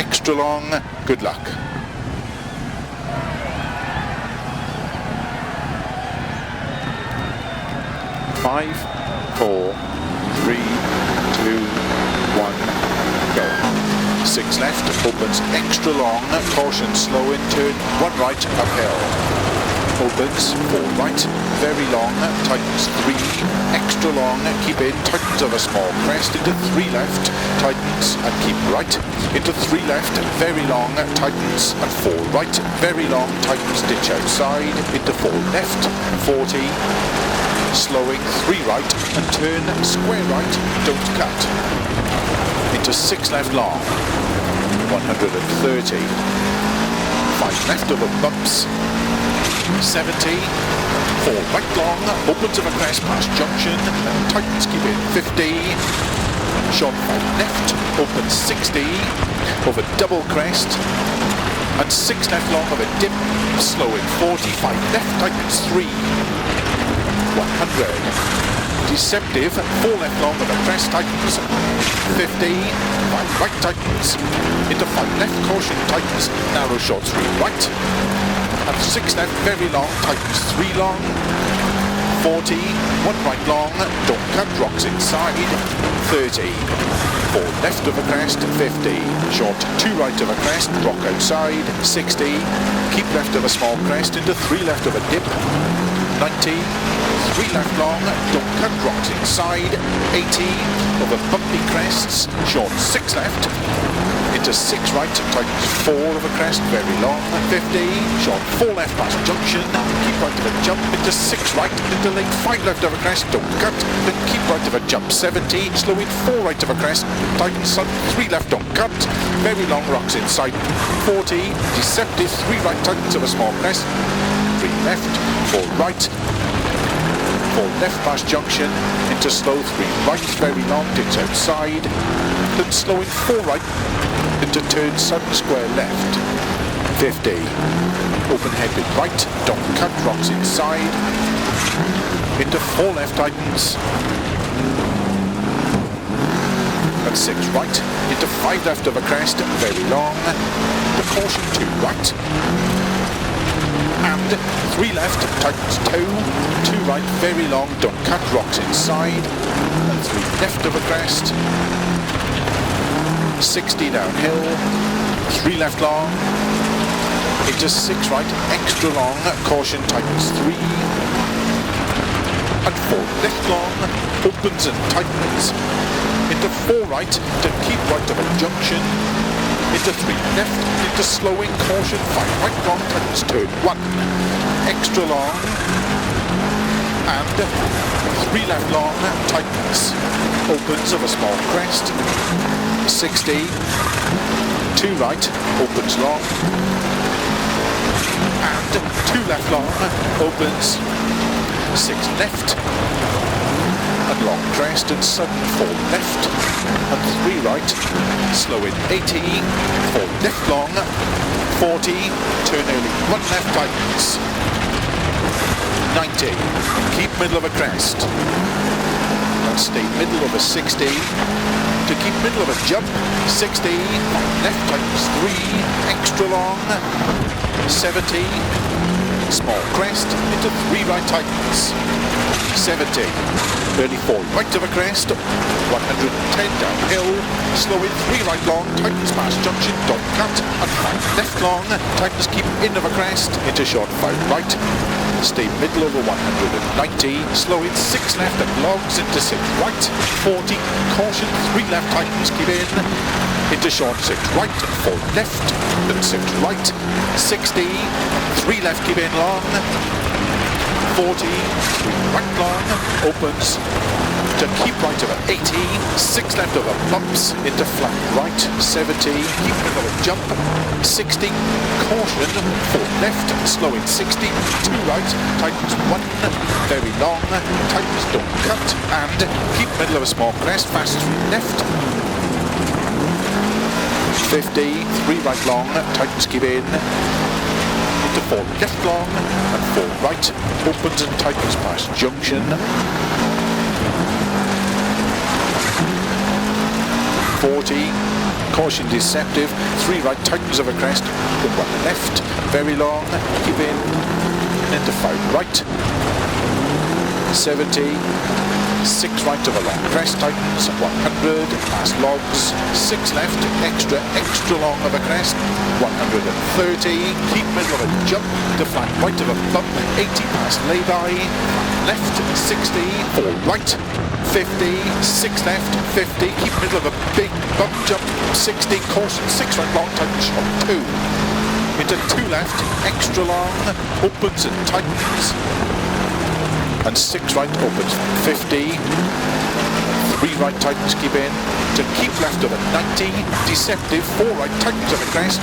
extra long, good luck. 5, 4, 3, 2, 1, go. 6 left, opens extra long, caution slow in turn, 1 right, uphill. Opens, 4 right, very long, tightens 3, extra long, keep in, tightens of a small crest, into 3 left, tightens and keep right, into 3 left, very long, tightens and 4 right, very long, tightens, ditch outside, into 4 left, 40, slowing 3 right and turn square right, don't cut, into 6 left long, 130, 5 left over bumps, 70, 4 right long, opens of a crest past junction, and tightens, keep in 50, short 5 left, opens 60, over double crest, and 6 left long of a dip, slowing 45 left, tightens 3, 100, deceptive, 4 left long of a crest, tightens 50, 5 right tightens, into 5 left, caution tightens, narrow short 3 right, and 6 left, very long, tightens 3 long, 40, 1 right long, don't cut, rocks inside, 30, 4 left of a crest, 50, short 2 right of a crest, rock outside, 60, keep left of a small crest, into 3 left of a dip, 90, 3 left long, don't cut, rocks inside, 80, over bumpy crests, short 6 left, into 6 right, tightens 4 of a crest, very long, 50, short 4 left past junction, keep right of a jump, into 6 right, into late 5 left of a crest, don't cut, then keep right of a jump, 70, slow in 4 right of a crest, tightens 3 left, don't cut, very long, rocks inside, 40, deceptive, 3 right, tightens of a small crest, 3 left, 4 right, 4 left past junction, into slow 3 right, very long, ditch outside, then slow in 4 right, into turn 7 square left, 50, open headed right, don't cut, rocks inside, into 4 left tightens, and 6 right, into 5 left of a crest, very long, the caution 2 right, and 3 left, tightens 2, 2 right, very long, don't cut, rocks inside, and 3 left of a crest, 60 downhill, 3 left long, into 6 right, extra long, caution tightens 3, and 4 left long, opens and tightens, into 4 right, to keep right of a junction, into 3 left, into slowing, caution 5 right long, tightens turn 1, extra long, and 3 left long, tightens, opens of a small crest, 60, 2 right, opens long, and 2 left long, opens, 6 left, and long crest and sudden 4 left, and 3 right, slow in 80, 4 left long, 40, turn early, 1 left tightens, 90, keep middle of a crest, and stay middle of a 60, to keep middle of a jump, 60, left tightens 3, extra long, 70, small crest, into 3 right tightens, 70, early 4 right of a crest, 110 downhill, slow in 3 right long, tightens past junction, don't cut, and 5 left long, tightens keep in of a crest, into short 5 right, stay middle over 190, slow in 6 left and logs into 6 right, 40, caution 3 left, tightens keep in, into short 6 right, 4 left, then 6 right, 60, 3 left keep in long, 40, 3 right long, opens, to keep right over 80, 6 left over bumps, into flat right, 70, keep middle of jump, 60, caution, 4 left, slow in 60, 2 right, tightens 1, very long, tightens don't cut, and keep middle of a small crest, fast 3 left, 50, 3 right long, tightens keep in, into 4 left long, and 4 right, opens and tightens past junction, 40, caution deceptive, 3 right, tightens over crest, then 1 left, very long, keep in, into 5 right, 70, 6 right of a long crest, tightens, 100, past logs, 6 left, extra long of a crest, 130, keep middle of a jump, to flat right of a bump, 80 past lay-by, left, 60, 4 right, 50, 6 left, 50, keep middle of a big bump jump, 60, caution, 6 right long, tightens, 2, into 2 left, extra long, opens and tightens, and 6 right opens, 50, 3 right tightens, keep in, to keep left of a 90, deceptive, 4 right tightens of a crest,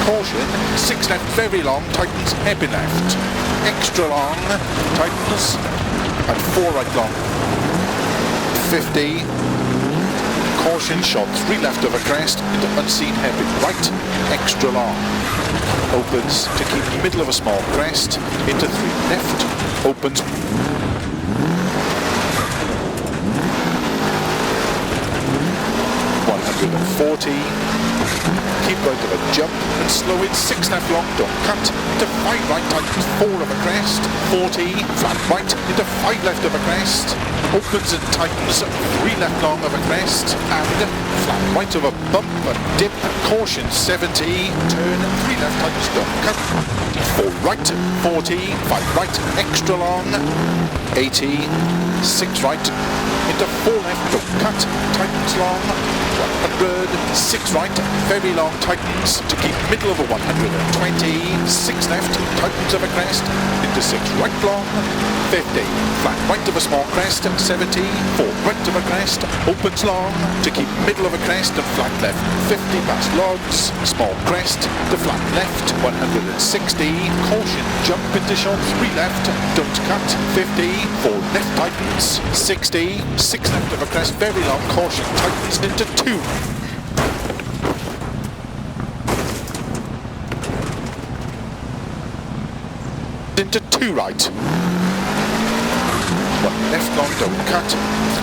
caution, 6 left very long, tightens, hairpin left, extra long, tightens, and 4 right long, 50, caution, shot, 3 left of a crest, into unseen hairpin right, extra long, opens to keep middle of a small crest, into 3 left, opens, 140, keep right of a jump and slow in, 6 left long, don't cut, to 5 right tightens, 4 of a crest, 40, flat right, into 5 left of a crest, opens and tightens, 3 left long of a crest, and flat right of a bump and dip, caution, 70, turn, 3 left tightens, don't cut, 4 right, 40, 5 right, extra long, 80, 6 right, into 4 left, don't cut, tightens long, 100, 6 right, very long, tightens to keep middle of a 120, 6 left, tightens of a crest, into 6 right long, 50, flat right of a small crest, 70, 4 right of a crest, opens long, to keep middle of a crest and flat left, 50 past logs, small crest, to flat left, 160, caution, jump into short, 3 left, don't cut, 50, 4 left tightens, 60, 6 left of a crest, very long, caution, tightens into 2. Into 2 right. 1 left long, don't cut.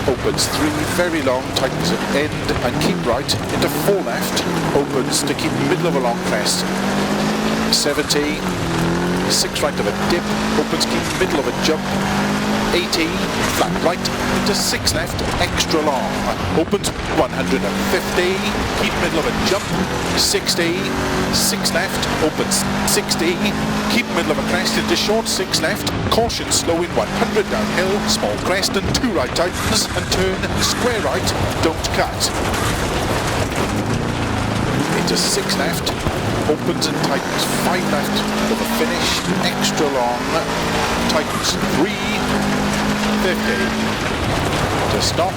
Opens 3, very long, tightens at end and keep right. Into 4 left, opens to keep middle of a long crest. 70, 6 right of a dip, opens, keep middle of a jump. 80, flat right, into 6 left, extra long, opens 150, keep middle of a jump, 60, 6 left, opens 60, keep middle of a crest into short, 6 left, caution, slow in 100 downhill, small crest and 2 right tightens, and turn square right, don't cut. Into 6 left, opens and tightens, 5 left for the finish, extra long, tightens 3, 50, to stop,